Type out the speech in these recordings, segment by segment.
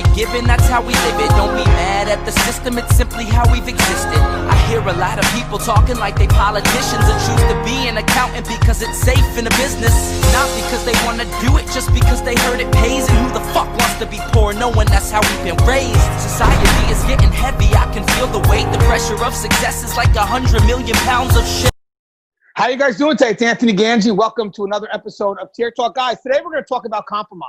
you're given, that's how we live it. Don't be mad at the system, it's simply how we've existed. I hear a lot of people talking like they politicians and choose to be an accountant because it's safe in a business. Not because they want to do it, just because they heard it pays. And who the fuck wants to be poor knowing that's how we've been raised? Society is getting heavy, I can feel the weight. The pressure of success is like 100 million pounds of shit. How you guys doing today? It's Anthony Gangi. Welcome to another episode of Tier Talk. Guys, today we're going to talk about compromise.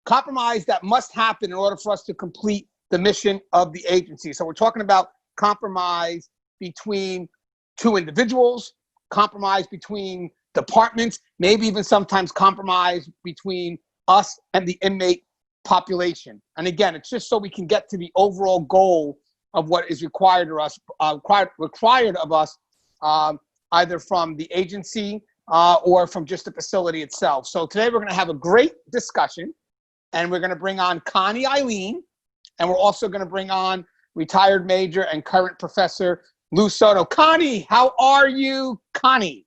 Compromise that must happen in order for us to complete the mission of the agency. So we're talking about compromise between two individuals, compromise between departments, maybe even sometimes compromise between us and the inmate population. And again, it's just so we can get to the overall goal of what is required of us, either from the agency or from just the facility itself. So today we're going to have a great discussion, and we're going to bring on Connie Alleyne, and we're also going to bring on retired major and current professor Lou Soto. Connie, how are you, Connie?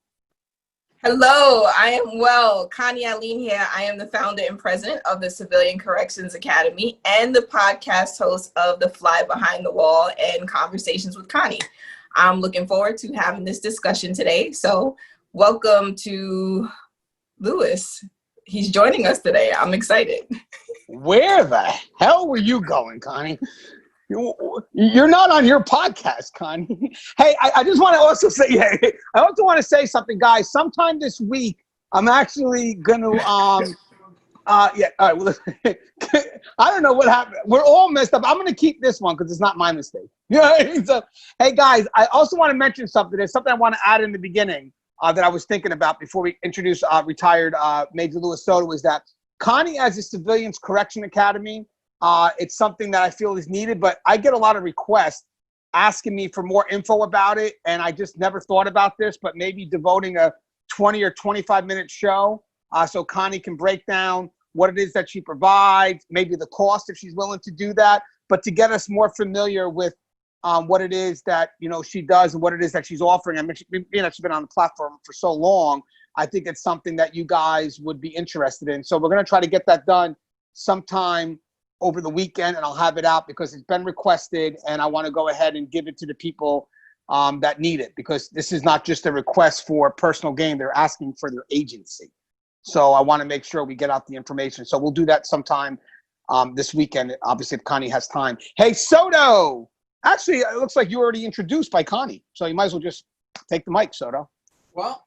Hello, I am well. Connie Alleyne here. I am the founder and president of the Civilian Corrections Academy and the podcast host of the Fly Behind the Wall and Conversations with Connie. I'm looking forward to having this discussion today. So welcome to Lewis. He's joining us today. I'm excited. Where the hell were you going, Connie? You're not on your podcast, Connie. Hey, I just want to also say, I also want to say something, guys. Sometime this week, I'm actually going to, all right. Well, I don't know what happened. We're all messed up. I'm going to keep this one because it's not my mistake. So, hey, guys, I also want to mention something. There's something I want to add in the beginning that I was thinking about before we introduce retired Major Louis Soto, is that Connie, as a Civilians Correction Academy, it's something that I feel is needed, but I get a lot of requests asking me for more info about it, and I just never thought about this, but maybe devoting a 20 or 25-minute show so Connie can break down what it is that she provides, maybe the cost if she's willing to do that, but to get us more familiar with what it is that, you know, she does and what it is that she's offering. I mean, being that she's been on the platform for so long, I think it's something that you guys would be interested in. So we're going to try to get that done sometime over the weekend, and I'll have it out because it's been requested, and I want to go ahead and give it to the people that need it, because this is not just a request for personal gain. They're asking for their agency. So I want to make sure we get out the information. So we'll do that sometime this weekend, obviously, if Connie has time. Hey, Soto! Actually, it looks like you were already introduced by Connie, so you might as well just take the mic, Soto. Well,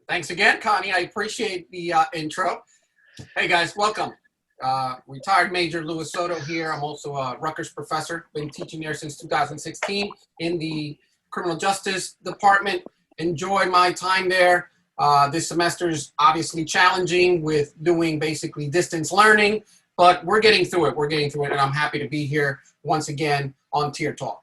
thanks again, Connie. I appreciate the intro. Hey, guys, welcome. Retired Major Louis Soto here. I'm also a Rutgers professor. Been teaching there since 2016 in the Criminal Justice Department. Enjoy my time there. This semester is obviously challenging with doing basically distance learning, but we're getting through it. And I'm happy to be here once again on Tier Talk.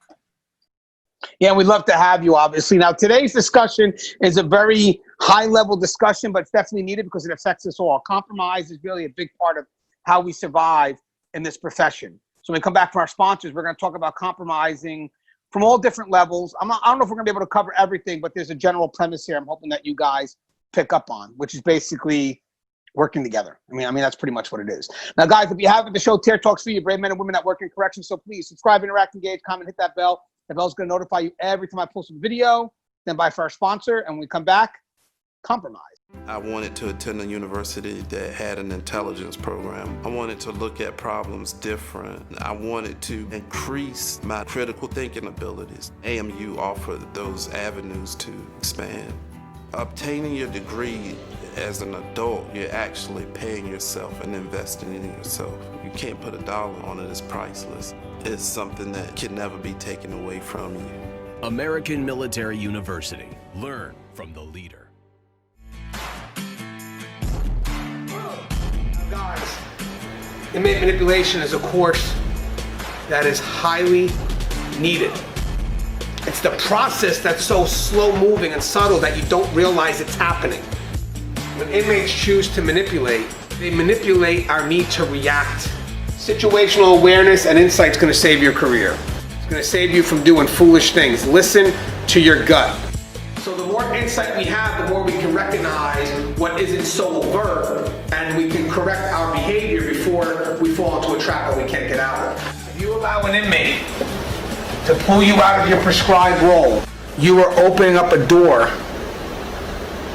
Yeah, we'd love to have you, obviously. Now, today's discussion is a very high-level discussion, but it's definitely needed because it affects us all. Compromise is really a big part of how we survive in this profession. So when we come back from our sponsors, we're going to talk about compromising from all different levels. I don't know if we're going to be able to cover everything, but there's a general premise here I'm hoping that you guys pick up on, which is basically working together. I mean, that's pretty much what it is. Now, guys, if you haven't, the show Tier Talks for you, brave men and women that work in corrections. So please subscribe, interact, engage, comment, hit that bell. The bell's going to notify you every time I post a video. Then by for our sponsor, and when we come back, compromise. I wanted to attend a university that had an intelligence program. I wanted to look at problems different. I wanted to increase my critical thinking abilities. AMU offered those avenues to expand. Obtaining your degree as an adult, you're actually paying yourself and investing in yourself. You can't put a dollar on it, it's priceless. It's something that can never be taken away from you. American Military University. Learn from the leader. Guys, inmate manipulation is a course that is highly needed. It's the process that's so slow moving and subtle that you don't realize it's happening. When inmates choose to manipulate, they manipulate our need to react. Situational awareness and insight is going to save your career. It's going to save you from doing foolish things. Listen to your gut. So the more insight we have, the more we can recognize what isn't so overt, and we can correct our behavior before we fall into a trap that we can't get out of. allow an inmate to pull you out of your prescribed role, you are opening up a door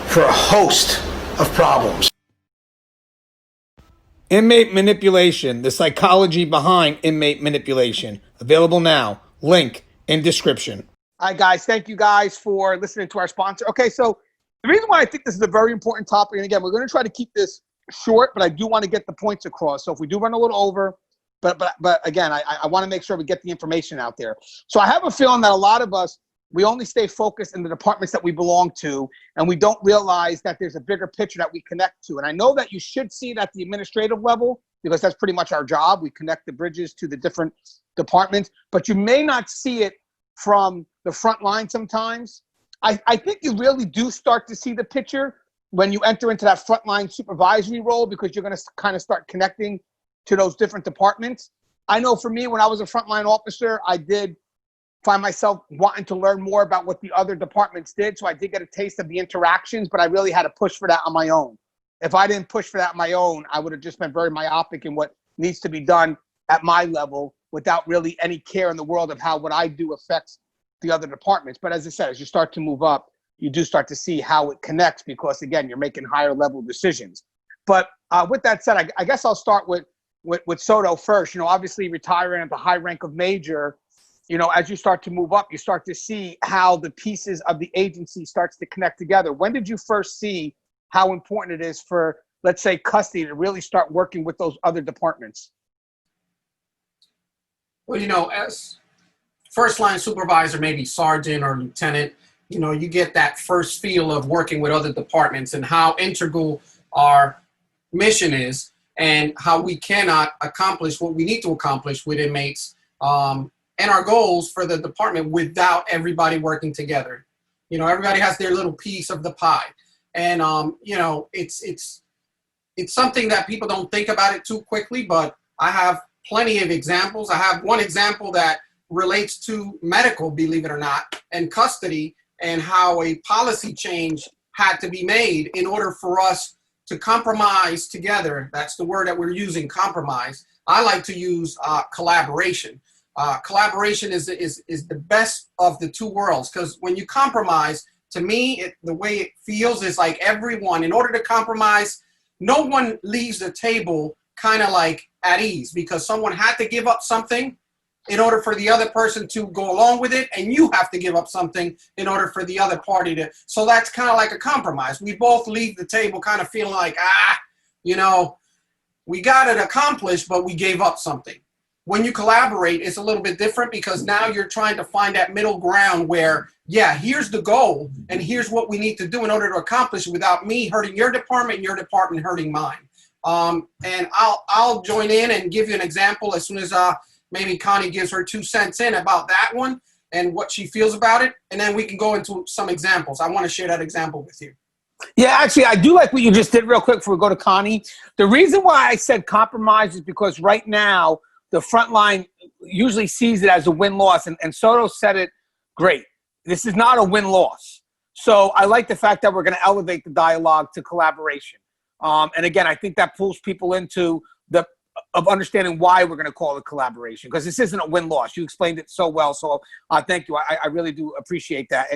for a host of problems. Inmate manipulation, the psychology behind inmate manipulation. Available now. Link in description. All right, guys. Thank you guys for listening to our sponsor. Okay, so the reason why I think this is a very important topic, and again, we're going to try to keep this short, but I do want to get the points across. So if we do run a little over, but again, I want to make sure we get the information out there. So I have a feeling that a lot of us, we only stay focused in the departments that we belong to, and we don't realize that there's a bigger picture that we connect to. And I know that you should see it at the administrative level, because that's pretty much our job. We connect the bridges to the different departments, but you may not see it from the front line sometimes. I think you really do start to see the picture when you enter into that frontline supervisory role, because you're going to kind of start connecting to those different departments. I know for me, when I was a frontline officer, I did find myself wanting to learn more about what the other departments did. So I did get a taste of the interactions, but I really had to push for that on my own. If I didn't push for that on my own, I would have just been very myopic in what needs to be done at my level without really any care in the world of how what I do affects the other departments. But as I said, as you start to move up, you do start to see how it connects, because again, you're making higher level decisions. But with that said, I guess I'll start with Soto first. Obviously retiring at the high rank of major, as you start to move up, you start to see how the pieces of the agency starts to connect together. When did you first see how important it is for, let's say, custody to really start working with those other departments? Well, as first line supervisor, maybe sergeant or lieutenant, you get that first feel of working with other departments and how integral our mission is, and how we cannot accomplish what we need to accomplish with inmates and our goals for the department without everybody working together. Everybody has their little piece of the pie. And, it's something that people don't think about it too quickly, but I have plenty of examples. I have one example that relates to medical, believe it or not, and custody, and how a policy change had to be made in order for us to compromise together. That's the word that we're using, compromise. I like to use collaboration. Collaboration is the best of the two worlds, because when you compromise, to me, the way it feels is like everyone, in order to compromise, no one leaves the table kind of like at ease, because someone had to give up something in order for the other person to go along with it, and you have to give up something in order for the other party to. So that's kind of like a compromise. We both leave the table kind of feeling like, we got it accomplished, but we gave up something. When you collaborate, it's a little bit different, because now you're trying to find that middle ground where, here's the goal, and here's what we need to do in order to accomplish it without me hurting your department and your department hurting mine. And I'll join in and give you an example as soon as maybe Connie gives her 2 cents in about that one and what she feels about it, and then we can go into some examples. I want to share that example with you. Yeah, actually, I do like what you just did real quick before we go to Connie. The reason why I said compromise is because right now, the front line usually sees it as a win-loss, and Soto said it great. This is not a win-loss. So I like the fact that we're going to elevate the dialogue to collaboration. And again, I think that pulls people into of understanding why we're going to call it collaboration, because this isn't a win-loss. You explained it so well, so thank you. I really do appreciate that.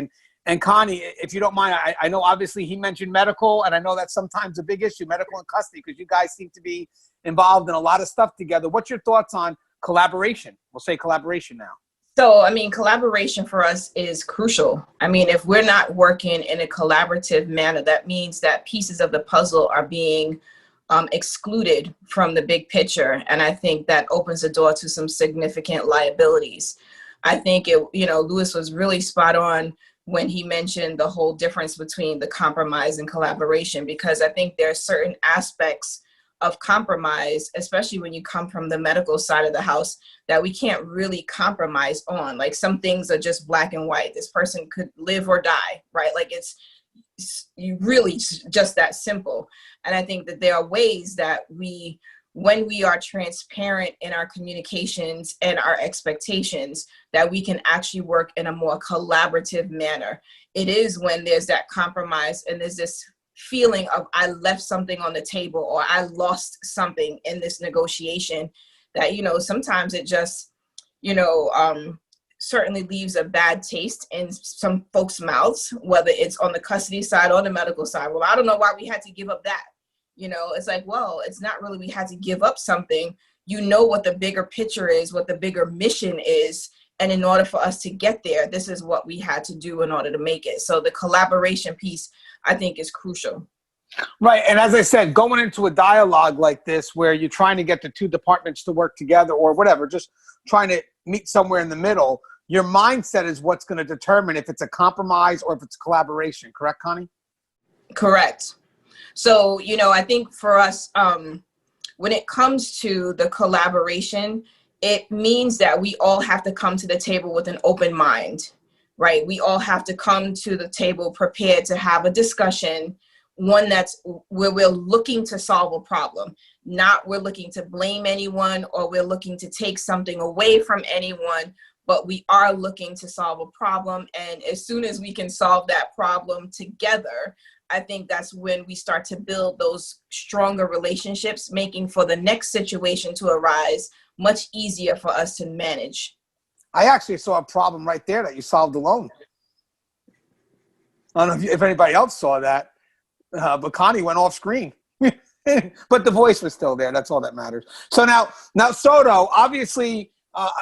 And Connie, if you don't mind, I know obviously he mentioned medical, and I know that's sometimes a big issue, medical and custody, because you guys seem to be involved in a lot of stuff together. What's your thoughts on collaboration? We'll say collaboration now. So, collaboration for us is crucial. If we're not working in a collaborative manner, that means that pieces of the puzzle are being excluded from the big picture. And I think that opens the door to some significant liabilities. I think Lewis was really spot on when he mentioned the whole difference between the compromise and collaboration, because I think there are certain aspects of compromise, especially when you come from the medical side of the house, that we can't really compromise on. Like, some things are just black and white. This person could live or die, right? Like, it's you really just that simple. And I think that there are ways that when we are transparent in our communications and our expectations, that we can actually work in a more collaborative manner. It is when there's that compromise and there's this feeling of I left something on the table or I lost something in this negotiation that, sometimes it just certainly leaves a bad taste in some folks' mouths, whether it's on the custody side or the medical side. Well, I don't know why we had to give up that. It's like, well, it's not really we had to give up something. What the bigger picture is, what the bigger mission is. And in order for us to get there, this is what we had to do in order to make it. So the collaboration piece, I think, is crucial. Right. And as I said, going into a dialogue like this, where you're trying to get the two departments to work together or whatever, just trying to meet somewhere in the middle, your mindset is what's going to determine if it's a compromise or if it's collaboration. Correct, Connie? Correct. So, I think for us, when it comes to the collaboration, it means that we all have to come to the table with an open mind, right? We all have to come to the table prepared to have a discussion, one that's where we're looking to solve a problem, not we're looking to blame anyone or we're looking to take something away from anyone, but we are looking to solve a problem. And as soon as we can solve that problem together, I think that's when we start to build those stronger relationships, making for the next situation to arise much easier for us to manage. I actually saw a problem right there that you solved alone. I don't know if anybody else saw that, but Connie went off screen. But the voice was still there. That's all that matters. So now Soto, obviously,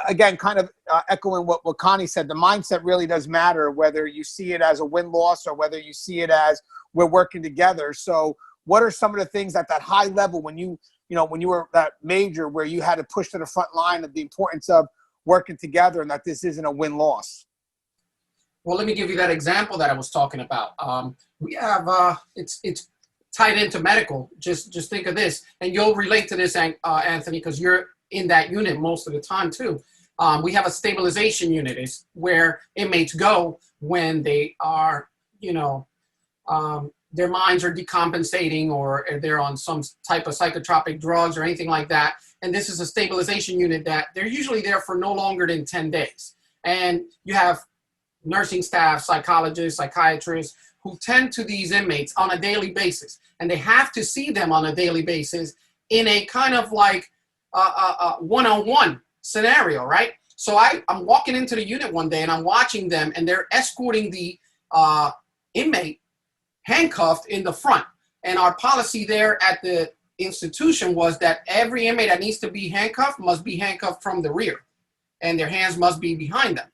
again, kind of echoing what Connie said, the mindset really does matter, whether you see it as a win-loss or whether you see it as we're working together. So what are some of the things at that high level when you were that major where you had to push to the front line of the importance of working together and that this isn't a win-loss? Well, let me give you that example that I was talking about. We have, it's tied into medical. Just think of this, and you'll relate to this, Anthony, because you're in that unit most of the time too. We have a stabilization unit. It's where inmates go when they are, their minds are decompensating or they're on some type of psychotropic drugs or anything like that. And this is a stabilization unit that they're usually there for no longer than 10 days. And you have nursing staff, psychologists, psychiatrists who tend to these inmates on a daily basis. And they have to see them on a daily basis in a kind of like one-on-one scenario, right? So I'm walking into the unit one day and I'm watching them and they're escorting the inmate handcuffed in the front. And our policy there at the institution was that every inmate that needs to be handcuffed must be handcuffed from the rear and their hands must be behind them.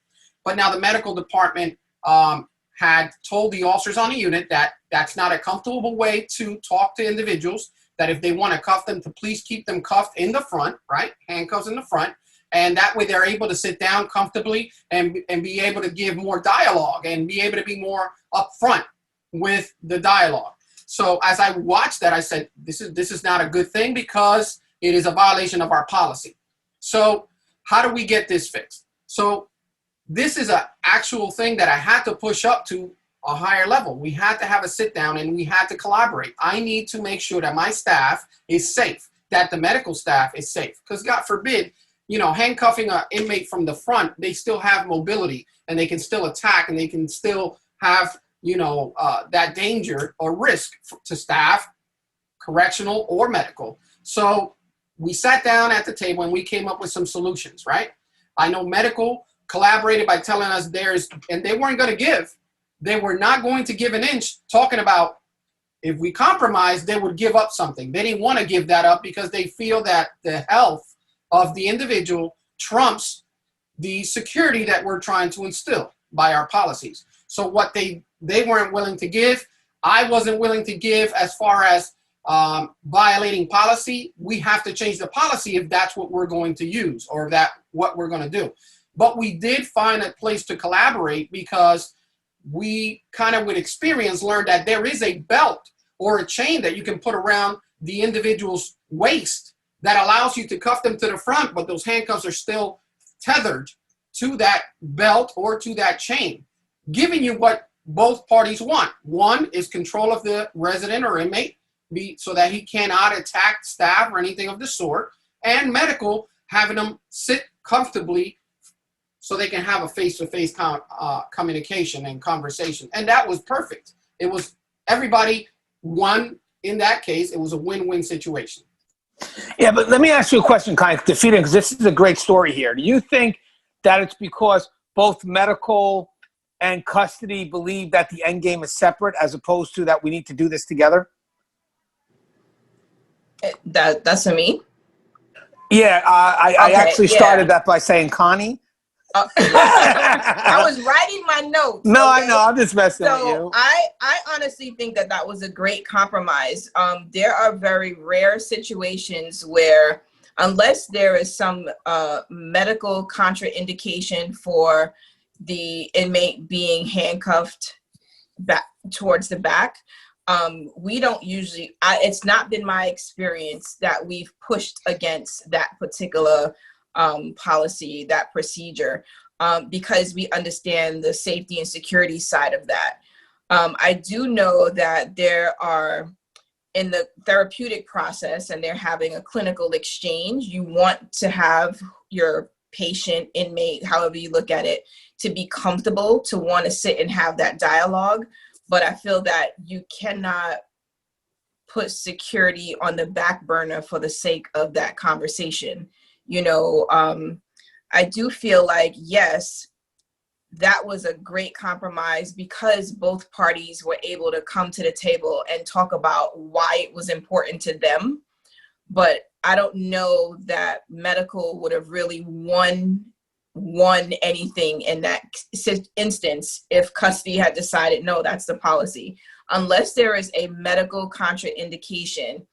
But now the medical department had told the officers on the unit that that's not a comfortable way to talk to individuals, that if they want to cuff them, to please keep them cuffed in the front, right? Handcuffs in the front. And that way they're able to sit down comfortably and be able to give more dialogue and be able to be more upfront with the dialogue. So as I watched that, I said, this is not a good thing because it is a violation of our policy. So how do we get this fixed? So this is an actual thing that I had to push up to a higher level. We had to have a sit down and we had to collaborate. I need to make sure that my staff is safe, that the medical staff is safe. Because God forbid, handcuffing an inmate from the front, they still have mobility and they can still attack and they can still have, that danger or risk to staff, correctional or medical. So we sat down at the table and we came up with some solutions, right? I know medical collaborated by telling us and they weren't going to they were not going to give an inch, talking about if we compromised, they would give up something. They didn't want to give that up because they feel that the health of the individual trumps the security that we're trying to instill by our policies. So what they weren't willing to give, I wasn't willing to give as far as violating policy. We have to change the policy if that's what we're going to use or what we're going to do. But we did find a place to collaborate because we kind of with experience learned that there is a belt or a chain that you can put around the individual's waist that allows you to cuff them to the front, but those handcuffs are still tethered to that belt or to that chain, giving you what both parties want. One is control of the resident or inmate so that he cannot attack staff or anything of the sort, and medical having them sit comfortably so they can have a face-to-face communication and conversation. And that was perfect. It was everybody won in that case. It was a win-win situation. Yeah, but let me ask you a question, kind of defeating, because this is a great story here. Do you think that it's because both medical and custody believe that the end game is separate as opposed to that we need to do this together? That's for me. Yeah, I actually started that by saying Connie. I was writing my notes. No, okay? I know. I'm just messing with you. I honestly think that was a great compromise. There are very rare situations where, unless there is some medical contraindication for the inmate being handcuffed back towards the back, we don't usually, it's not been my experience that we've pushed against that particular policy, that procedure, because we understand the safety and security side of that. I do know that there are, in the therapeutic process, and they're having a clinical exchange, you want to have your patient, inmate, however you look at it, to be comfortable, to want to sit and have that dialogue. But I feel that you cannot put security on the back burner for the sake of that conversation. You know, I do feel like, yes, that was a great compromise because both parties were able to come to the table and talk about why it was important to them. But I don't know that medical would have really won anything in that instance if custody had decided, no, that's the policy. Unless there is a medical contraindication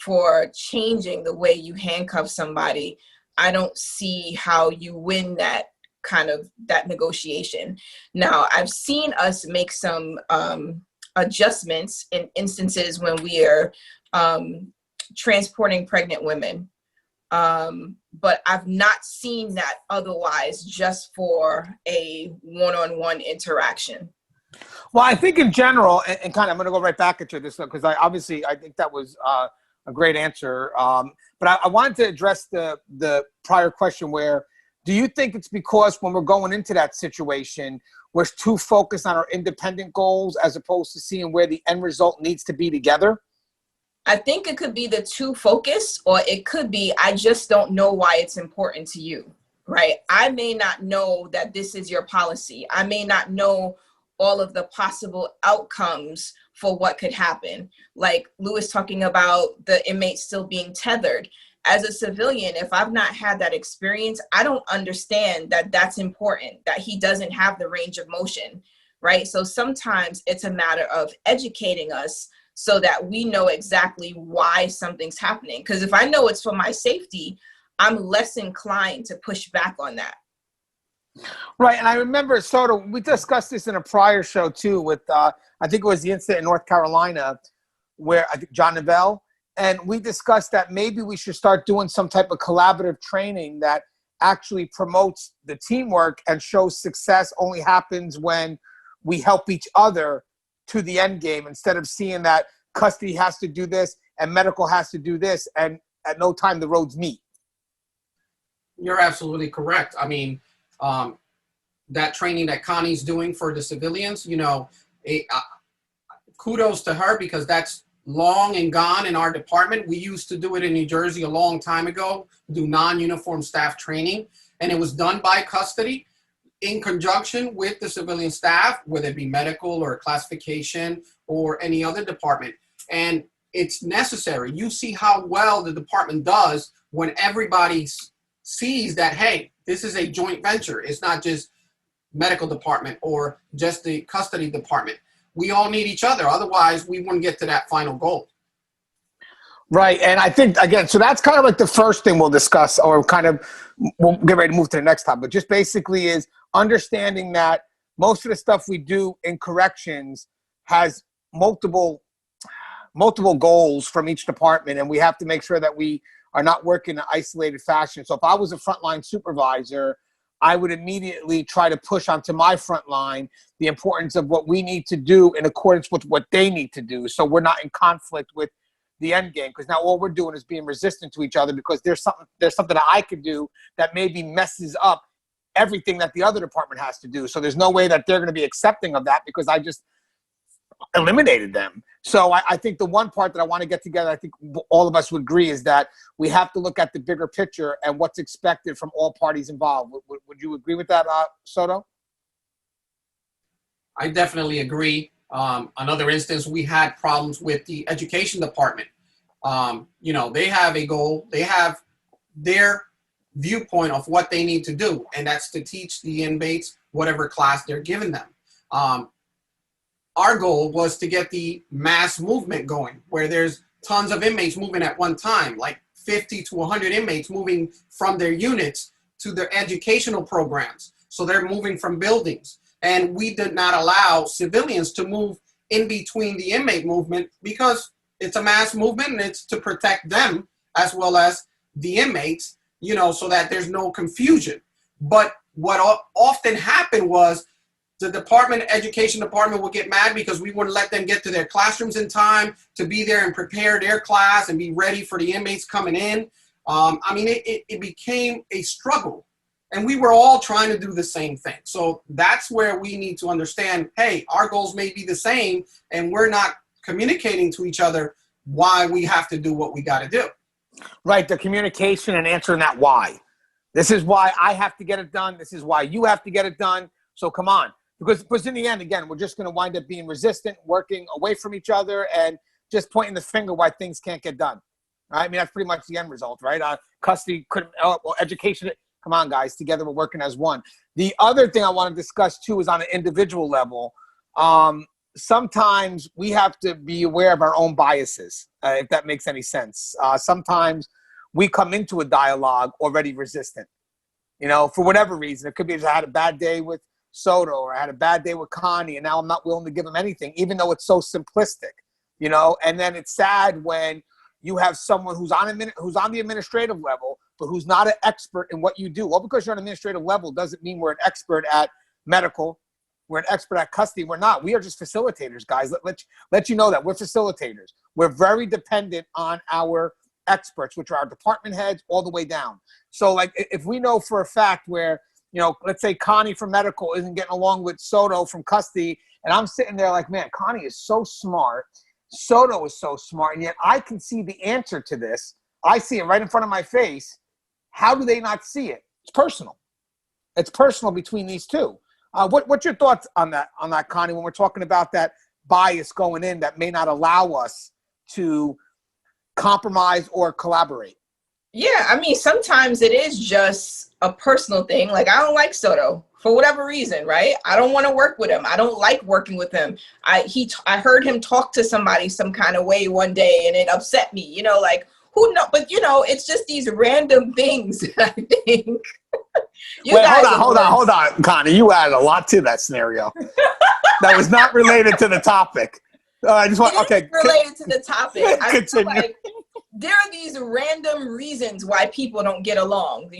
for changing the way you handcuff somebody, I don't see how you win that kind of that negotiation. Now, I've seen us make some adjustments in instances when we are transporting pregnant women. But I've not seen that otherwise just for a one-on-one interaction. Well, I think in general, and kind of, I'm going to go right back into this because I think that was a great answer. But I wanted to address the prior question where, do you think it's because when we're going into that situation, we're too focused on our independent goals as opposed to seeing where the end result needs to be together? I think it could be the too focused, or it could be, I just don't know why it's important to you, right? I may not know that this is your policy. I may not know all of the possible outcomes for what could happen. Like Louis talking about the inmate still being tethered. As a civilian, if I've not had that experience, I don't understand that that's important, that he doesn't have the range of motion, right? So sometimes it's a matter of educating us so that we know exactly why something's happening. Because if I know it's for my safety, I'm less inclined to push back on that. Right. And I remember, Soto, we discussed this in a prior show too with, I think it was the incident in North Carolina where I think John Neville, and we discussed that maybe we should start doing some type of collaborative training that actually promotes the teamwork and shows success only happens when we help each other to the end game, instead of seeing that custody has to do this and medical has to do this, and at no time the roads meet. You're absolutely correct. I mean, that training that Connie's doing for the civilians, you know, kudos to her, because that's long and gone in our department. We used to do it in New Jersey a long time ago, do non-uniform staff training, and it was done by custody in conjunction with the civilian staff, whether it be medical or classification or any other department. And it's necessary. You see how well the department does when everybody sees that, hey, this is a joint venture. It's not just medical department or just the custody department. We all need each other. Otherwise, we wouldn't get to that final goal. Right. And I think, again, so that's kind of like the first thing we'll discuss, or kind of we'll get ready to move to the next topic. But just basically is understanding that most of the stuff we do in corrections has multiple goals from each department, and we have to make sure that we are not working in an isolated fashion. So if I was a frontline supervisor, I would immediately try to push onto my front line the importance of what we need to do in accordance with what they need to do, so we're not in conflict with the end game. Because now all we're doing is being resistant to each other, because there's something that I could do that maybe messes up everything that the other department has to do. So there's no way that they're going to be accepting of that because I just eliminated them. So I think the one part that I want to get together, I think all of us would agree, is that we have to look at the bigger picture and what's expected from all parties involved. Would Would you agree with that, Soto? I definitely agree. Another instance, we had problems with the education department. They have a goal. They have their viewpoint of what they need to do, and that's to teach the inmates whatever class they're giving them. Our goal was to get the mass movement going, where there's tons of inmates moving at one time, like 50 to 100 inmates moving from their units to their educational programs. So they're moving from buildings. And we did not allow civilians to move in between the inmate movement because it's a mass movement and it's to protect them as well as the inmates, so that there's no confusion. But what often happened was the education department would get mad because we wouldn't let them get to their classrooms in time to be there and prepare their class and be ready for the inmates coming in. It became a struggle. And we were all trying to do the same thing. So that's where we need to understand, hey, our goals may be the same, and we're not communicating to each other why we have to do what we got to do. Right, the communication and answering that why. This is why I have to get it done. This is why you have to get it done. So come on. Because in the end, again, we're just going to wind up being resistant, working away from each other, and just pointing the finger why things can't get done. Right? That's pretty much the end result, right? Custody, education. Come on, guys. Together, we're working as one. The other thing I want to discuss, too, is on an individual level. Sometimes we have to be aware of our own biases, if that makes any sense. Sometimes we come into a dialogue already resistant, for whatever reason. It could be I had a bad day with Soto, or I had a bad day with Connie, and now I'm not willing to give them anything, even though it's so simplistic, And then it's sad when you have someone who's on the administrative level, but who's not an expert in what you do. Well, because you're on an administrative level doesn't mean we're an expert at medical. We're an expert at custody. We're not. We are just facilitators, guys. Let you know that we're facilitators. We're very dependent on our experts, which are our department heads all the way down. So, if we know for a fact where, let's say Connie from medical isn't getting along with Soto from custody, and I'm sitting there like, man, Connie is so smart. Soto is so smart, and yet I can see the answer to this. I see it right in front of my face. How do they not see it? It's personal. It's personal between these two. What's your thoughts on that, Connie, when we're talking about that bias going in that may not allow us to compromise or collaborate? Yeah, sometimes it is just a personal thing. Like, I don't like Soto for whatever reason, right? I don't want to work with him. I don't like working with him. I heard him talk to somebody some kind of way one day, and it upset me, who knows? But, it's just these random things that I think. Hold on, Connie. You added a lot to that scenario. That was not related to the topic. Related to the topic. I feel continue. like there are these random reasons why people don't get along.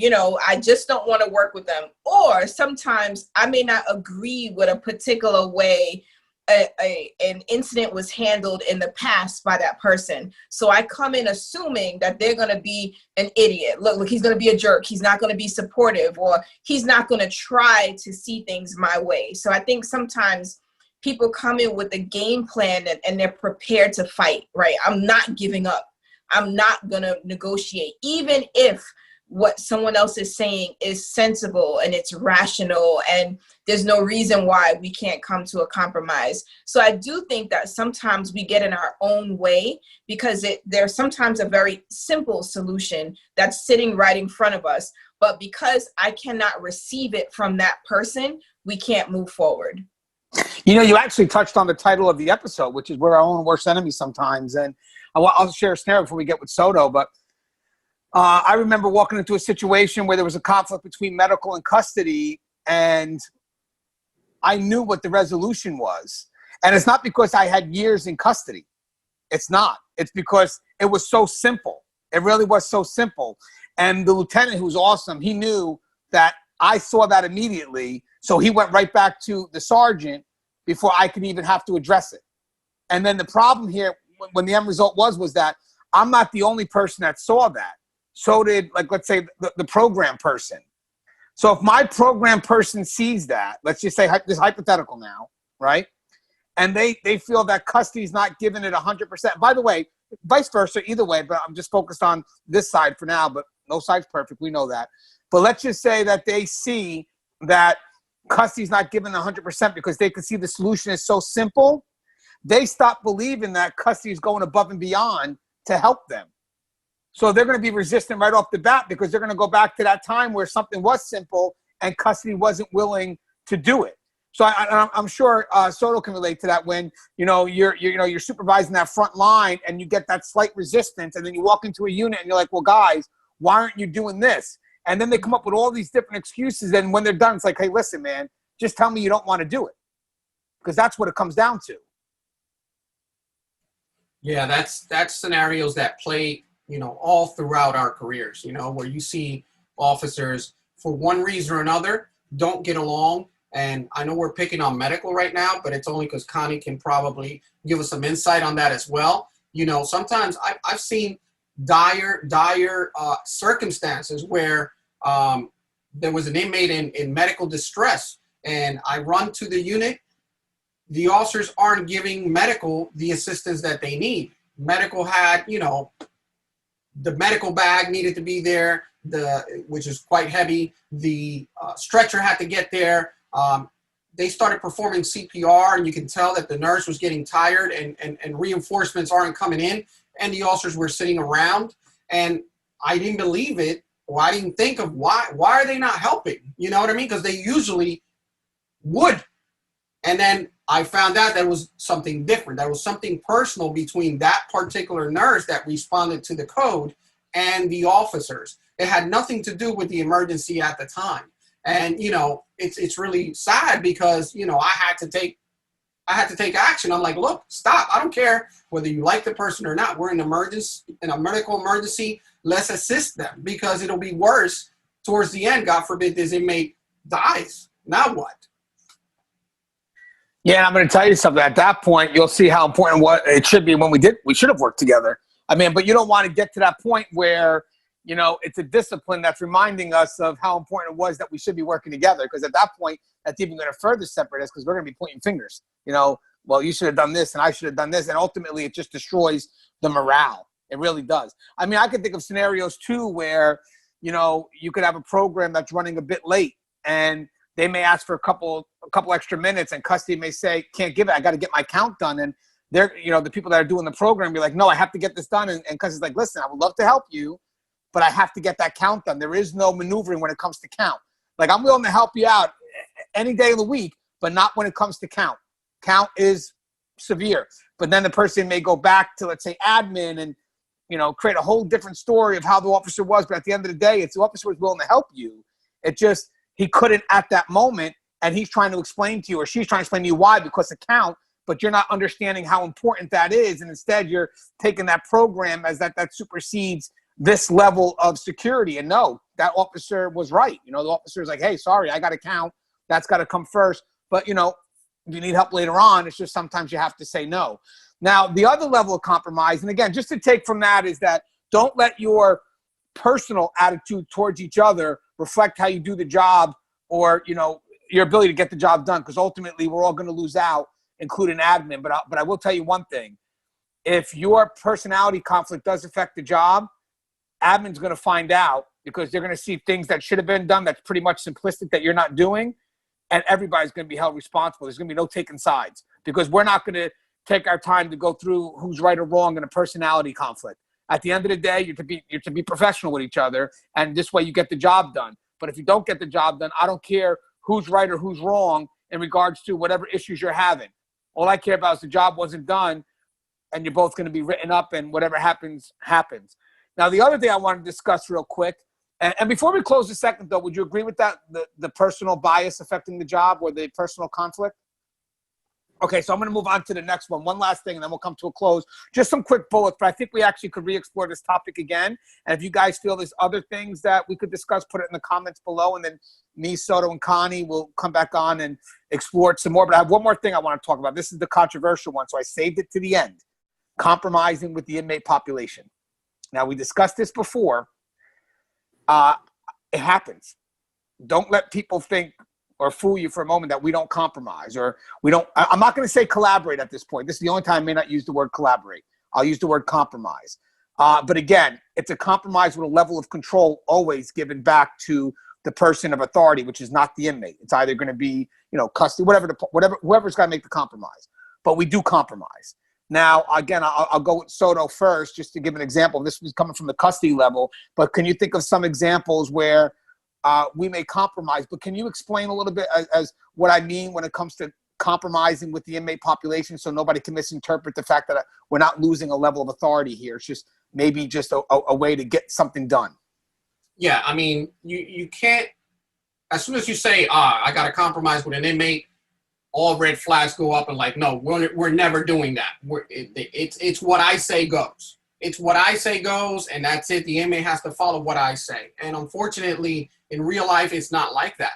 I just don't want to work with them. Or sometimes I may not agree with a particular way an incident was handled in the past by that person. So I come in assuming that they're going to be an idiot. Look, he's going to be a jerk. He's not going to be supportive, or he's not going to try to see things my way. So I think sometimes people come in with a game plan and they're prepared to fight, right? I'm not giving up. I'm not going to negotiate, even if what someone else is saying is sensible and it's rational and there's no reason why we can't come to a compromise. So I do think that sometimes we get in our own way because there's sometimes a very simple solution that's sitting right in front of us. But because I cannot receive it from that person, we can't move forward. You actually touched on the title of the episode, which is we're our own worst enemy sometimes. And I'll share a scenario before we get with Soto, but I remember walking into a situation where there was a conflict between medical and custody, and I knew what the resolution was. And it's not because I had years in custody. It's not. It's because it was so simple. It really was so simple. And the lieutenant, who's awesome, he knew that I saw that immediately. So he went right back to the sergeant before I could even have to address it. And then the problem here, when the end result was that I'm not the only person that saw that. So did, let's say, the program person. So if my program person sees that, let's just say this hypothetical now, right? And they feel that custody's not giving it 100%. By the way, vice versa, either way, but I'm just focused on this side for now, but no side's perfect. We know that. But let's just say that they see that custody's not given 100% because they can see the solution is so simple, they stop believing that custody is going above and beyond to help them. So they're going to be resistant right off the bat because they're going to go back to that time where something was simple and custody wasn't willing to do it. So I'm sure Soto can relate to that when you're supervising that front line and you get that slight resistance, and then you walk into a unit and you're like, well, guys, why aren't you doing this? And then they come up with all these different excuses. And when they're done, it's like, hey, listen, man, just tell me you don't want to do it, because that's what it comes down to. Yeah, that's scenarios that play, all throughout our careers, where you see officers for one reason or another don't get along. And I know we're picking on medical right now, but it's only because Connie can probably give us some insight on that as well. Sometimes I've seen dire circumstances where there was an inmate in medical distress, and I run to the unit. The officers aren't giving medical the assistance that they need. Medical had, the medical bag needed to be there, which is quite heavy. The stretcher had to get there. They started performing CPR, and you can tell that the nurse was getting tired, and reinforcements aren't coming in, and the officers were sitting around. And I didn't believe it, or I didn't think of why are they not helping? You know what I mean? Because they usually would. And then I found out that was something different. That was something personal between that particular nurse that responded to the code and the officers. It had nothing to do with the emergency at the time. And, it's really sad because, I had to take action. I'm like, look, stop. I don't care whether you like the person or not. We're in a medical emergency. Let's assist them, because it'll be worse towards the end. God forbid this inmate dies. Now what? Yeah, and I'm going to tell you something. At that point, you'll see how important what it should be when we should have worked together. I mean, but you don't want to get to that point where, it's a discipline that's reminding us of how important it was that we should be working together. Because at that point, that's even going to further separate us, because we're going to be pointing fingers. Well, you should have done this and I should have done this. And ultimately, it just destroys the morale. It really does. I mean, I can think of scenarios, too, where, you could have a program that's running a bit late, and they may ask for a couple extra minutes, and custody may say, can't give it. I got to get my count done. And they're, the people that are doing the program be like, no, I have to get this done. And custody's like, listen, I would love to help you, but I have to get that count done. There is no maneuvering when it comes to count. Like, I'm willing to help you out any day of the week, but not when it comes to count. Count is severe. But then the person may go back to, let's say, admin and, create a whole different story of how the officer was. But at the end of the day, it's the officer was willing to help you. It just, he couldn't at that moment, and he's trying to explain to you, or she's trying to explain to you why, because of count, but you're not understanding how important that is. And instead, you're taking that program as that supersedes this level of security. And no, that officer was right. The officer's like, hey, sorry, I got to count. That's got to come first. But, if you need help later on, it's just sometimes you have to say no. Now, the other level of compromise, and again, just to take from that, is that don't let your personal attitude towards each other reflect how you do the job, or, your ability to get the job done. Because ultimately, we're all going to lose out, including admin. But I will tell you one thing. If your personality conflict does affect the job, admin's going to find out, because they're going to see things that should have been done that's pretty much simplistic that you're not doing, and everybody's going to be held responsible. There's going to be no taking sides, because we're not going to take our time to go through who's right or wrong in a personality conflict. At the end of the day, you're to be professional with each other, and this way you get the job done. But if you don't get the job done, I don't care who's right or who's wrong in regards to whatever issues you're having. All I care about is the job wasn't done, and you're both going to be written up, and whatever happens, happens. Now, the other thing I want to discuss real quick, and before we close the second, though, would you agree with that, the personal bias affecting the job, or the personal conflict? Okay, so I'm going to move on to the next one. One last thing, and then we'll come to a close. Just some quick bullets, but I think we actually could re-explore this topic again. And if you guys feel there's other things that we could discuss, put it in the comments below, and then me, Soto, and Connie will come back on and explore it some more. But I have one more thing I want to talk about. This is the controversial one, so I saved it to the end. Compromising with the inmate population. Now, we discussed this before. It happens. Don't let people think or fool you for a moment that we don't compromise, or we don't. I'm not going to say collaborate at this point. This is the only time I may not use the word collaborate. I'll use the word compromise. But again, it's a compromise with a level of control always given back to the person of authority, which is not the inmate. It's either going to be, custody, whatever, whoever's got to make the compromise. But we do compromise. Now, again, I'll go with Soto first, just to give an example. This was coming from the custody level, but can you think of some examples where we may compromise? But can you explain a little bit as what I mean when it comes to compromising with the inmate population, so nobody can misinterpret the fact that we're not losing a level of authority here? It's just maybe just a way to get something done. Yeah, I mean, you can't, as soon as you say, I got to compromise with an inmate, all red flags go up and like, no, we're never doing that. It's what I say goes. It's what I say goes, and that's it. The inmate has to follow what I say. And unfortunately, in real life, it's not like that.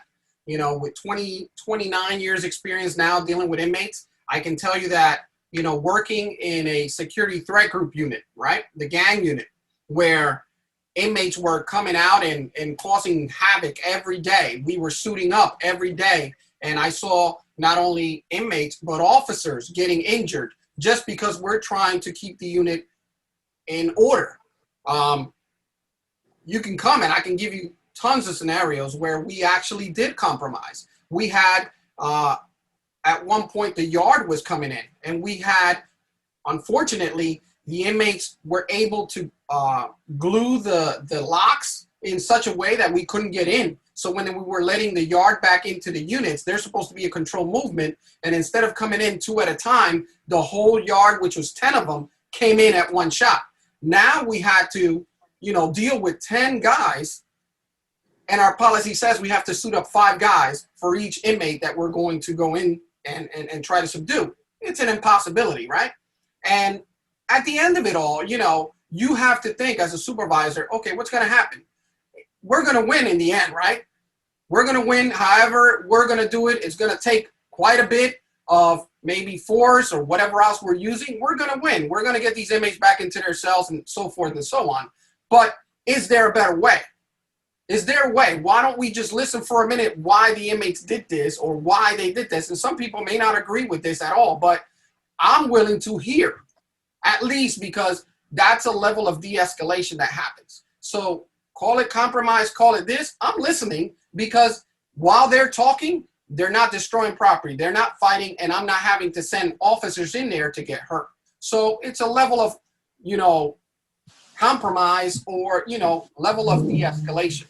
With 29 years experience now dealing with inmates, I can tell you that, working in a security threat group unit, right? The gang unit, where inmates were coming out and causing havoc every day. We were suiting up every day. And I saw not only inmates, but officers getting injured just because we're trying to keep the unit in order. You can come and I can give you tons of scenarios where we actually did compromise. We had, at one point, the yard was coming in, and we had, unfortunately, the inmates were able to glue the locks in such a way that we couldn't get in. So when we were letting the yard back into the units, there's supposed to be a controlled movement. And instead of coming in 2 at a time, the whole yard, which was 10 of them, came in at one shot. Now we had to, deal with 10 guys. And our policy says we have to suit up 5 guys for each inmate that we're going to go in and try to subdue. It's an impossibility, right? And at the end of it all, you have to think as a supervisor, okay, what's going to happen? We're going to win in the end, right? We're going to win. However, we're going to do it. It's going to take quite a bit of maybe force or whatever else we're using. We're going to win. We're going to get these inmates back into their cells and so forth and so on. But is there a better way? Is there a way? Why don't we just listen for a minute why the inmates did this or why they did this? And some people may not agree with this at all, but I'm willing to hear, at least, because that's a level of de-escalation that happens. So call it compromise, call it this. I'm listening because while they're talking, they're not destroying property. They're not fighting, and I'm not having to send officers in there to get hurt. So it's a level of, compromise or, level of de-escalation.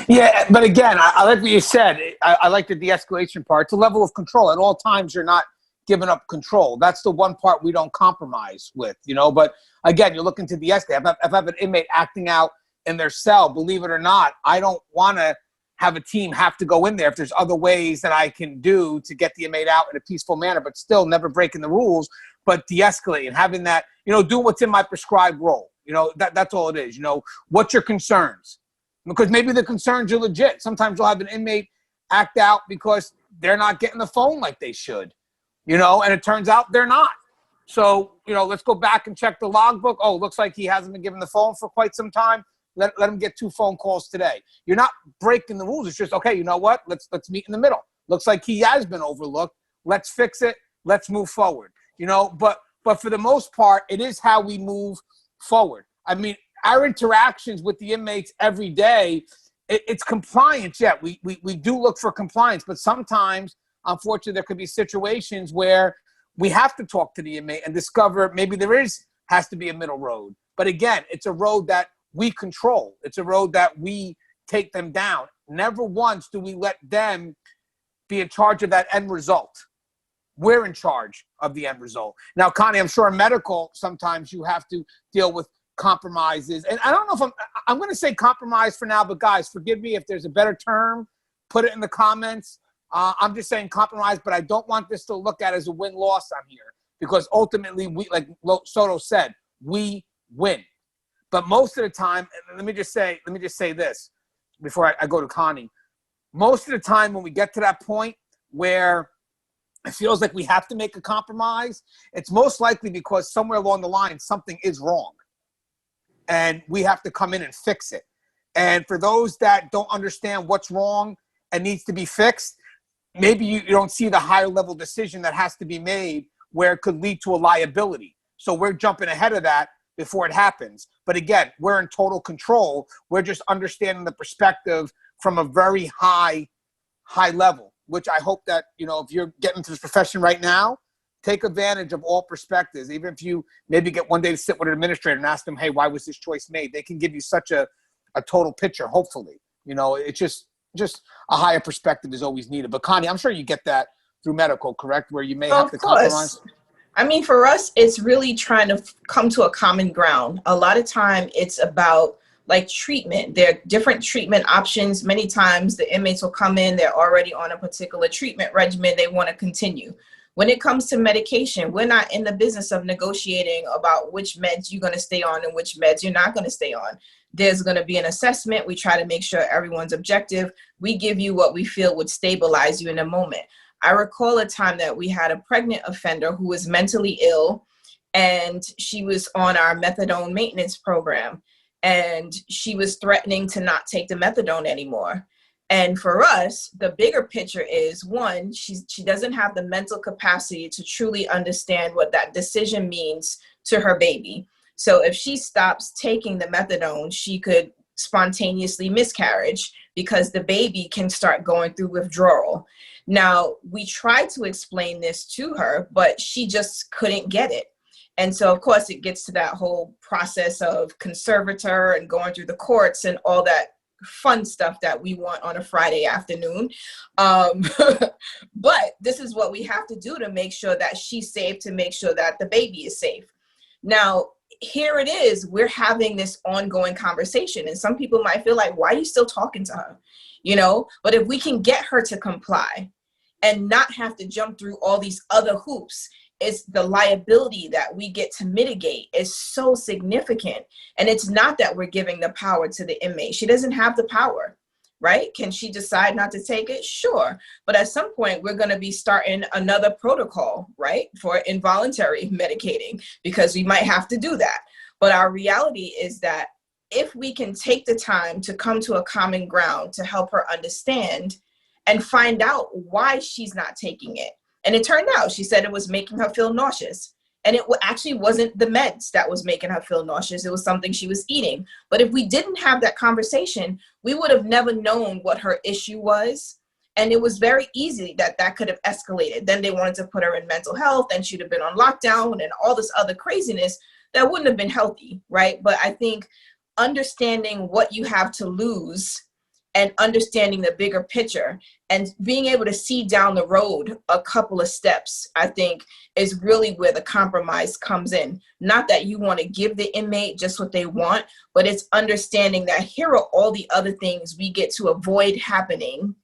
Yeah, but again, I like what you said. I like the de-escalation part. It's a level of control. At all times, you're not giving up control. That's the one part we don't compromise with, But again, you're looking to de-escalate. If I have an inmate acting out in their cell, believe it or not, I don't want to have a team have to go in there if there's other ways that I can do to get the inmate out in a peaceful manner, but still never breaking the rules, but de-escalate and having that, do what's in my prescribed role. That's all it is. What's your concerns? Because maybe the concerns are legit. Sometimes you'll have an inmate act out because they're not getting the phone like they should, and it turns out they're not. So, let's go back and check the logbook. Oh, looks like he hasn't been given the phone for quite some time. Let him get 2 phone calls today. You're not breaking the rules. It's just, okay, you know what? Let's meet in the middle. Looks like he has been overlooked. Let's fix it. Let's move forward. But for the most part, it is how we move forward. I mean, our interactions with the inmates every day, it's compliance. Yeah, we do look for compliance, but sometimes, unfortunately, there could be situations where we have to talk to the inmate and discover maybe has to be a middle road. But again, it's a road that we control. It's a road that we take them down. Never once do we let them be in charge of that end result. We're in charge of the end result. Now, Connie, I'm sure in medical, sometimes you have to deal with compromises. And I don't know if I'm going to say compromise for now, but guys, forgive me if there's a better term, put it in the comments. I'm just saying compromise, but I don't want this to look at as a win-loss on here because ultimately, we, like Soto said, we win. But most of the time, let me just say this before I go to Connie. Most of the time when we get to that point where it feels like we have to make a compromise, it's most likely because somewhere along the line, something is wrong. And we have to come in and fix it. And for those that don't understand what's wrong and needs to be fixed, maybe you don't see the higher level decision that has to be made where it could lead to a liability. So we're jumping ahead of that before it happens. But again, we're in total control. We're just understanding the perspective from a very high level, which I hope that, if you're getting into this profession right now, take advantage of all perspectives. Even if you maybe get one day to sit with an administrator and ask them, hey, why was this choice made? They can give you such a total picture, hopefully. It's just a higher perspective is always needed. But Connie, I'm sure you get that through medical, correct? Where you may have to compromise. I mean, for us, it's really trying to come to a common ground. A lot of time it's about like treatment. There are different treatment options. Many times the inmates will come in, they're already on a particular treatment regimen. They want to continue. When it comes to medication, we're not in the business of negotiating about which meds you're going to stay on and which meds you're not going to stay on. There's going to be an assessment. We try to make sure everyone's objective. We give you what we feel would stabilize you in a moment. I recall a time that we had a pregnant offender who was mentally ill, and she was on our methadone maintenance program, and she was threatening to not take the methadone anymore. And for us, the bigger picture is, one, she doesn't have the mental capacity to truly understand what that decision means to her baby. So if she stops taking the methadone, she could spontaneously miscarriage because the baby can start going through withdrawal. Now, we tried to explain this to her, but she just couldn't get it. And so, of course, it gets to that whole process of conservator and going through the courts and all that fun stuff that we want on a Friday afternoon. But this is what we have to do to make sure that she's safe, to make sure that the baby is safe. Now, here it is, we're having this ongoing conversation, and some people might feel like, why are you still talking to her? But if we can get her to comply and not have to jump through all these other hoops, it's the liability that we get to mitigate is so significant. And it's not that we're giving the power to the inmate. She doesn't have the power, right? Can she decide not to take it? Sure. But at some point, we're going to be starting another protocol, right, for involuntary medicating, because we might have to do that. But our reality is that if we can take the time to come to a common ground to help her understand and find out why she's not taking it. And it turned out, she said it was making her feel nauseous. And it actually wasn't the meds that was making her feel nauseous. It was something she was eating. But if we didn't have that conversation, we would have never known what her issue was. And it was very easy that could have escalated. Then they wanted to put her in mental health, and she'd have been on lockdown and all this other craziness that wouldn't have been healthy, right? But I think understanding what you have to lose and understanding the bigger picture and being able to see down the road a couple of steps, I think, is really where the compromise comes in. Not that you want to give the inmate just what they want, but it's understanding that here are all the other things we get to avoid happening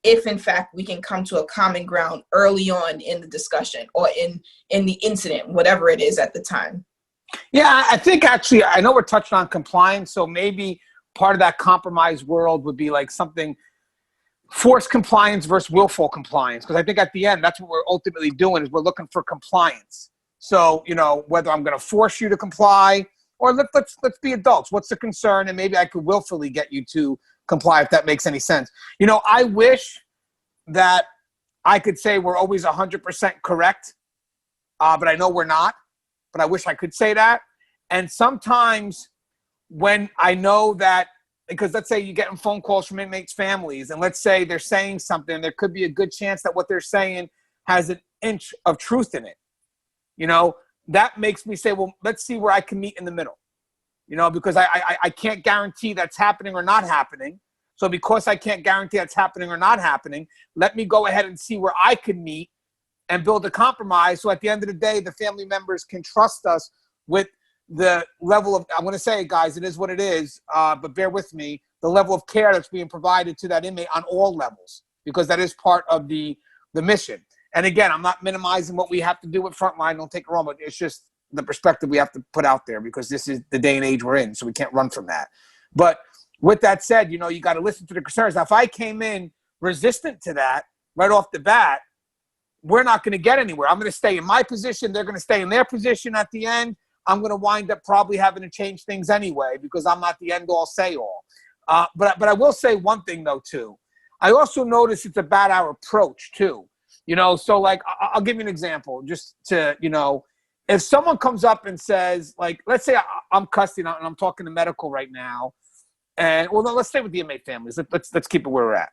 if, in fact, we can come to a common ground early on in the discussion or in the incident, whatever it is at the time. Yeah, I think actually, I know we're touching on compliance, so maybe part of that compromise world would be like something forced compliance versus willful compliance. Because I think at the end, that's what we're ultimately doing, is we're looking for compliance. So, whether I'm going to force you to comply or let's be adults. What's the concern? And maybe I could willfully get you to comply, if that makes any sense. I wish that I could say we're always 100% correct, but I know we're not. But I wish I could say that. And sometimes when I know that, because let's say you're getting phone calls from inmates' families, and let's say they're saying something, there could be a good chance that what they're saying has an inch of truth in it. That makes me say, well, let's see where I can meet in the middle. Because I can't guarantee that's happening or not happening. So because I can't guarantee that's happening or not happening, let me go ahead and see where I can meet and build a compromise. So at the end of the day, the family members can trust us with the level of, I'm going to say, guys, it is what it is, but bear with me, the level of care that's being provided to that inmate on all levels, because that is part of the mission. And again, I'm not minimizing what we have to do with Frontline, don't take it wrong, but it's just the perspective we have to put out there, because this is the day and age we're in, so we can't run from that. But with that said, you got to listen to the concerns. Now, if I came in resistant to that right off the bat, we're not going to get anywhere. I'm going to stay in my position. They're going to stay in their position at the end. I'm going to wind up probably having to change things anyway, because I'm not the end-all, say-all. But I will say one thing, though, too. I also notice it's about our approach, too. So, like, I'll give you an example just to, if someone comes up and says, like, let's say I'm cussing out and I'm talking to medical right now, And well, no, let's stay with the inmate families. Let's keep it where we're at.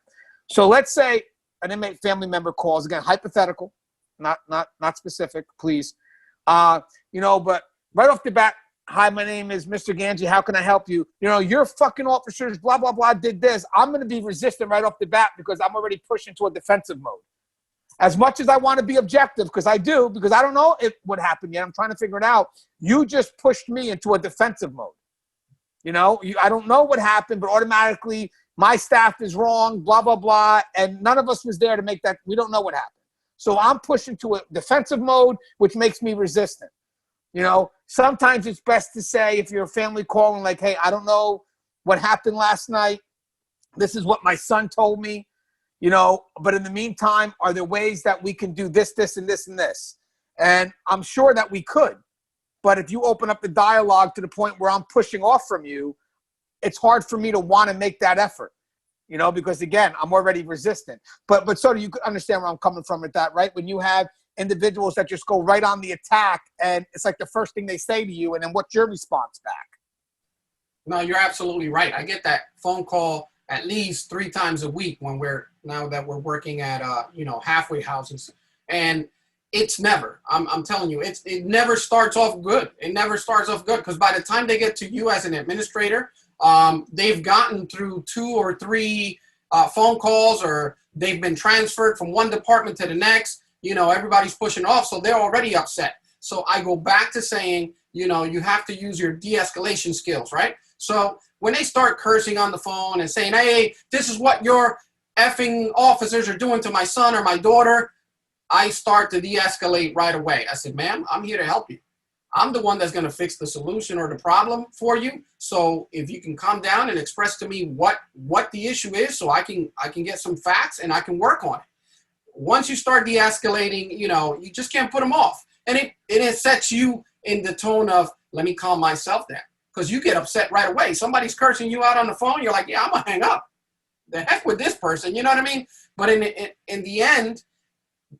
So let's say an inmate family member calls, again, hypothetical, not specific, please. But right off the bat, hi, my name is Mr. Gangi. How can I help you? Your fucking officers, blah, blah, blah, did this. I'm going to be resistant right off the bat because I'm already pushing to a defensive mode. As much as I want to be objective, because I don't know what happened yet. I'm trying to figure it out. You just pushed me into a defensive mode. I don't know what happened, but automatically my staff is wrong, blah, blah, blah. And none of us was there to make that. We don't know what happened. So I'm pushing to a defensive mode, which makes me resistant. Sometimes it's best to say, if you're a family calling, like, hey, I don't know what happened last night. This is what my son told me. But in the meantime, are there ways that we can do this, this, and this, and this? And I'm sure that we could. But if you open up the dialogue to the point where I'm pushing off from you, it's hard for me to want to make that effort, because, again, I'm already resistant. But so do you understand where I'm coming from with that, right? When you have individuals that just go right on the attack, and it's like the first thing they say to you, and then what's your response back? No, you're absolutely right. I get that phone call at least 3 times a week now that we're working at halfway houses, and it's never. I'm telling you, it never starts off good. It never starts off good, because by the time they get to you as an administrator, they've gotten through 2 or 3 phone calls, or they've been transferred from one department to the next. Everybody's pushing off, so they're already upset. So I go back to saying, you have to use your de-escalation skills, right? So when they start cursing on the phone and saying, hey, this is what your effing officers are doing to my son or my daughter, I start to de-escalate right away. I said, ma'am, I'm here to help you. I'm the one that's going to fix the solution or the problem for you. So if you can calm down and express to me what the issue is, so I can get some facts and I can work on it. Once you start de-escalating, you just can't put them off. And it sets you in the tone of, let me calm myself down. Because you get upset right away. Somebody's cursing you out on the phone. You're like, yeah, I'm going to hang up. The heck with this person. You know what I mean? But in the end,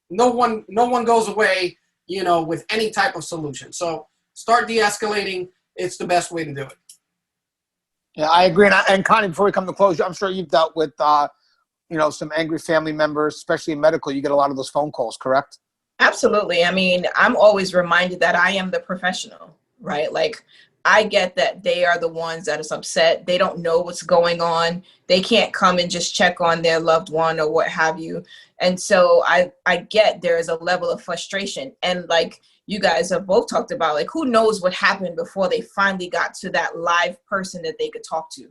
no one goes away, with any type of solution. So start de-escalating. It's the best way to do it. Yeah, I agree. And Connie, before we come to closure, I'm sure you've dealt with, some angry family members, especially in medical. You get a lot of those phone calls, correct? Absolutely. I mean, I'm always reminded that I am the professional, right? Like, I get that they are the ones that is upset. They don't know what's going on. They can't come and just check on their loved one or what have you. And so I get there is a level of frustration. And like you guys have both talked about, like, who knows what happened before they finally got to that live person that they could talk to,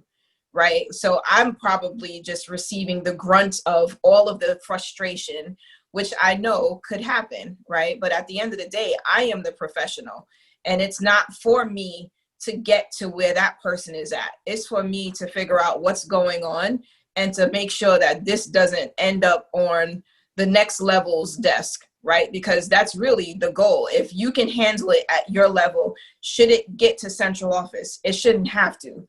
right? So I'm probably just receiving the grunt of all of the frustration, which I know could happen, right? But at the end of the day, I am the professional. And it's not for me to get to where that person is at. It's for me to figure out what's going on and to make sure that this doesn't end up on the next level's desk, right? Because that's really the goal. If you can handle it at your level, should it get to central office? It shouldn't have to.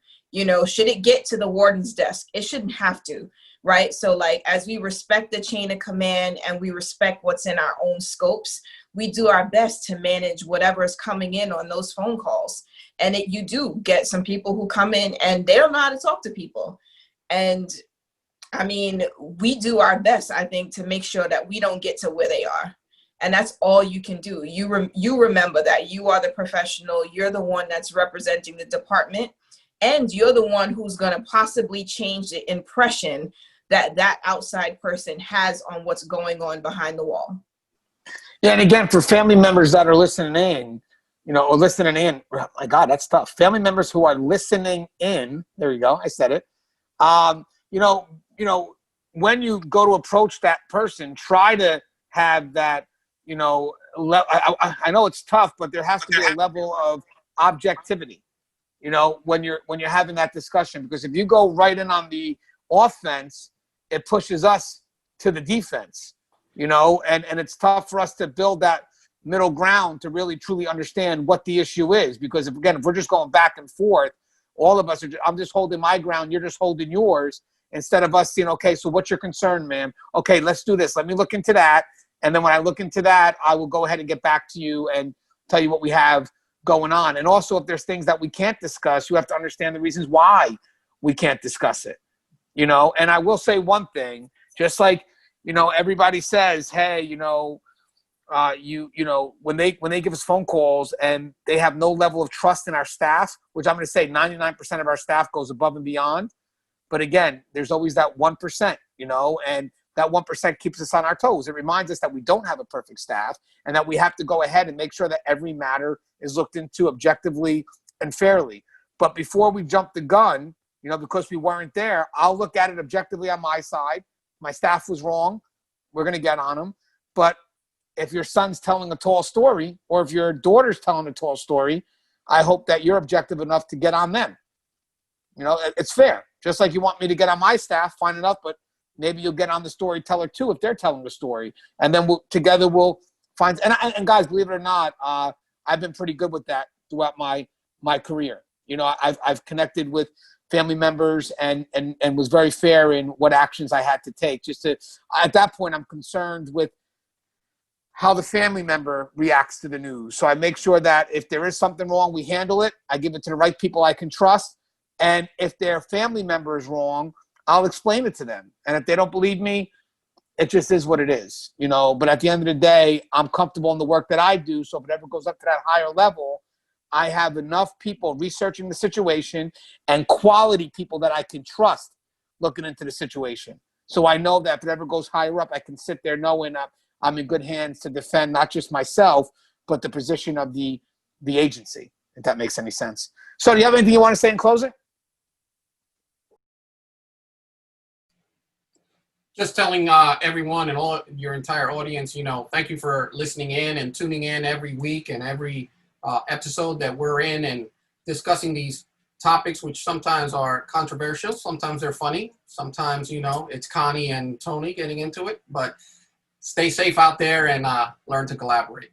Should it get to the warden's desk? It shouldn't have to, right? So like, as we respect the chain of command and we respect what's in our own scopes, we do our best to manage whatever is coming in on those phone calls. And you do get some people who come in and they don't know how to talk to people. And I mean, we do our best, I think, to make sure that we don't get to where they are. And that's all you can do. You remember that you are the professional. You're the one that's representing the department. And you're the one who's going to possibly change the impression that outside person has on what's going on behind the wall. Yeah, and again, for family members that are listening in, or listening in, oh my God, that's tough. Family members who are listening in, there you go, I said it. When you go to approach that person, try to have that, I know it's tough, but there has to be a level of objectivity, when you're having that discussion, because if you go right in on the offense, it pushes us to the defense, and it's tough for us to build that middle ground to really truly understand what the issue is. Because if we're just going back and forth, all of us I'm just holding my ground, you're just holding yours, instead of us saying, okay, so what's your concern, ma'am? Okay, let's do this. Let me look into that. And then when I look into that, I will go ahead and get back to you and tell you what we have going on. And also, if there's things that we can't discuss, you have to understand the reasons why we can't discuss it, you know? And I will say one thing, just like, you know, everybody says, hey, you know, when they give us phone calls and they have no level of trust in our staff, which I'm going to say 99% of our staff goes above and beyond. But again, there's always that 1%, you know, and that 1% keeps us on our toes. It reminds us that we don't have a perfect staff and that we have to go ahead and make sure that every matter is looked into objectively and fairly. But before we jump the gun, you know, because we weren't there, I'll look at it objectively on my side. My staff was wrong. We're going to get on them. But if your son's telling a tall story or if your daughter's telling a tall story, I hope that you're objective enough to get on them. You know, it's fair. Just like you want me to get on my staff, fine enough, but maybe you'll get on the storyteller too if they're telling the story. And then together we'll find – and guys, believe it or not, I've been pretty good with that throughout my career. You know, I've connected with family members and was very fair in what actions I had to take. At that point, I'm concerned with how the family member reacts to the news. So I make sure that if there is something wrong, we handle it. I give it to the right people I can trust. And if their family member is wrong, I'll explain it to them. And if they don't believe me, it just is what it is, you know. But at the end of the day, I'm comfortable in the work that I do. So if it ever goes up to that higher level, I have enough people researching the situation and quality people that I can trust looking into the situation. So I know that if it ever goes higher up, I can sit there knowing I'm in good hands to defend not just myself, but the position of the agency, if that makes any sense. So do you have anything you want to say in closing? Just telling everyone and all your entire audience, you know, thank you for listening in and tuning in every week and every episode that we're in and discussing these topics, which sometimes are controversial, sometimes they're funny, sometimes, you know, it's Connie and Tony getting into it, but stay safe out there and learn to collaborate.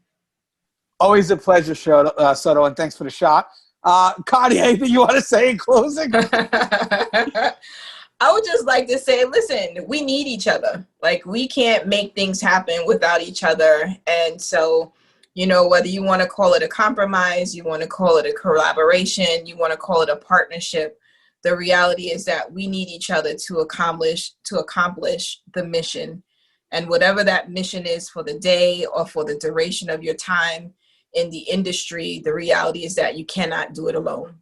Always a pleasure, Soto, and thanks for the shot. Connie, anything you want to say in closing? I would just like to say, listen, we need each other. Like, we can't make things happen without each other. And so, you know, whether you want to call it a compromise, you want to call it a collaboration, you want to call it a partnership, the reality is that we need each other to accomplish the mission. And whatever that mission is for the day or for the duration of your time in the industry, the reality is that you cannot do it alone.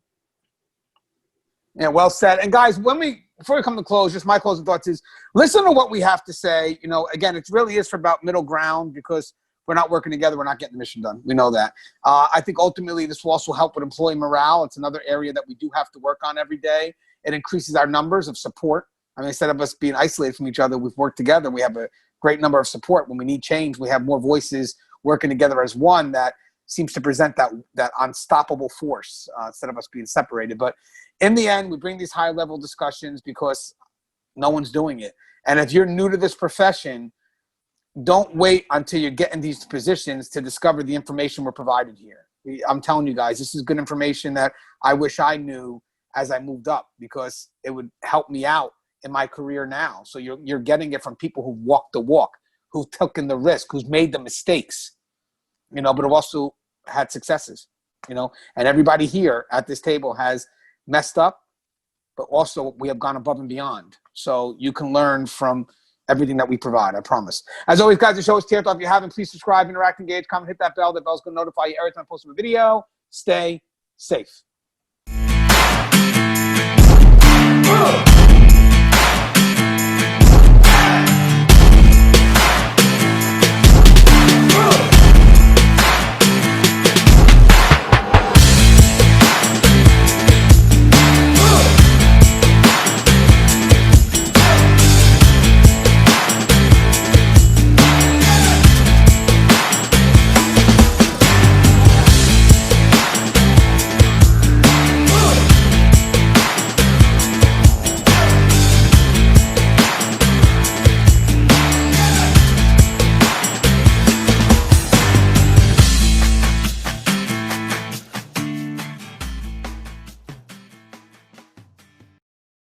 Yeah, well said. And guys, before we come to close, just my closing thoughts is listen to what we have to say. You know, again, it really is for about middle ground because we're not working together. We're not getting the mission done. We know that. I think ultimately this will also help with employee morale. It's another area that we do have to work on every day. It increases our numbers of support. I mean, instead of us being isolated from each other, we've worked together. We have a great number of support. When we need change, we have more voices working together as one that seems to present that unstoppable force instead of us being separated. But in the end, we bring these high-level discussions because no one's doing it. And if you're new to this profession, don't wait until you get in these positions to discover the information we're provided here. I'm telling you guys, this is good information that I wish I knew as I moved up because it would help me out in my career now. So you're getting it from people who walked the walk, who've taken the risk, who's made the mistakes, you know, but have also had successes, you know. And everybody here at this table has messed up, but also we have gone above and beyond. So you can learn from everything that we provide, I promise. As always, guys, the show is Tear Off. If you haven't, please subscribe, interact, engage, comment, hit that bell. The bell's going to notify you every time I post a video. Stay safe.